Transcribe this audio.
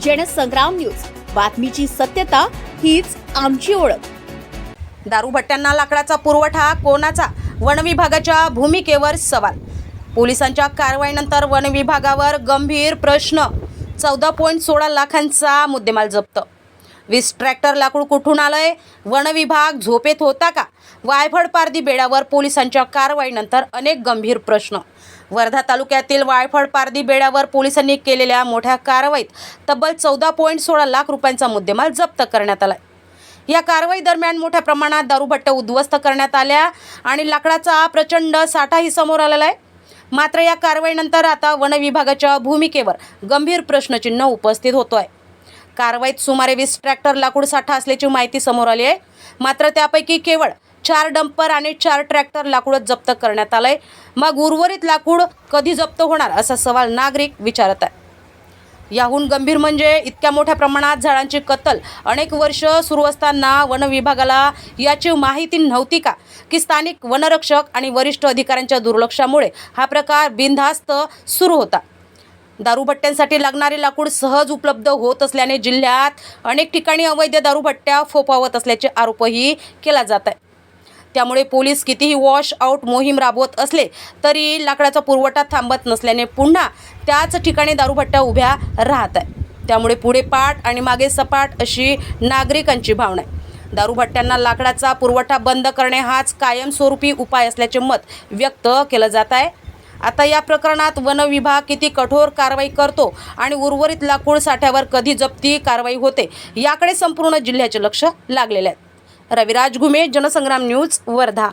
Jansangram news, बातमीची सत्यता हीच आमची ओळख। दारूभट्ट्यांना लाकडाचा पुरवठा कोणाचा? वन विभागाच्या भूमिकेवर सवाल। पोलिसांच्या कारवाईनंतर वन विभागावर गंभीर प्रश्न। 14.16 लाखांचा मुद्देमाल जप्त। 20 ट्रॅक्टर लाकूड कुठून आलंय? वन विभाग झोपेत होता का? वायफळ पारधी बेड्यावर पोलिसांच्या कारवाईनंतर अनेक गंभीर प्रश्न। वर्धा तालुक्यातील वायफळ पारधी बेड्यावर पोलिसांनी केलेल्या मोठ्या कारवाईत तब्बल 14.16 लाख रुपयांचा मुद्देमाल जप्त करण्यात आला। या कारवाई दरम्यान मोठ्या प्रमाणात दारूभट्ट्या उद्ध्वस्त करण्यात आल्या आणि लाकडाचा प्रचंड साठाही समोर आलेला आहे। मात्र या कारवाईनंतर आता वन विभागाच्या भूमिकेवर गंभीर प्रश्नचिन्ह उपस्थित होतोय। कारवाईत सुमारे 20 ट्रॅक्टर लाकूड साठा असल्याची माहिती समोर आली आहे। मात्र त्यापैकी केवळ 4 डंपर आणि 4 ट्रॅक्टर लाकूड जप्त करण्यात आलंय। मग उर्वरित लाकूड कधी जप्त होणार असा सवाल नागरिक विचारत आहेत। याहून गंभीर म्हणजे इतक्या मोठ्या प्रमाणात झाडांची कत्तल अनेक वर्ष सुरू असताना वन विभागाला याची माहिती नव्हती का? की स्थानिक वनरक्षक आणि वरिष्ठ अधिकाऱ्यांच्या दुर्लक्षामुळे हा प्रकार बिनधास्त सुरू होता। दारूभट्ट्यांसाठी लागणारे लाकूड सहज उपलब्ध होत असल्याने जिल्ह्यात अनेक ठिकाणी अवैध दारूभट्ट्या फोफावत असल्याचे आरोपही केला जात आहे। त्यामुळे पोलीस कितीही वॉश आउट मोहीम राबवत असले तरी लाकडाचा पुरवठा थांबत नसल्याने पुन्हा त्याच ठिकाणी दारूभट्ट्या उभ्या राहत आहे। त्यामुळे पुढे पाठ आणि मागे सपाट अशी नागरिकांची भावना आहे। दारूभट्ट्यांना लाकडाचा पुरवठा बंद करणे हाच कायमस्वरूपी उपाय असल्याचे मत व्यक्त केलं जात आहे। आता या प्रकरणात वन विभाग किती कठोर कारवाई करतो आणि उर्वरित लाकूड साठ्यावर कधी जप्ती कारवाई होते याकडे संपूर्ण जिल्ह्याचे लक्ष लागलेले आहे। रविराज घुमे, जनसंग्राम न्यूज, वर्धा।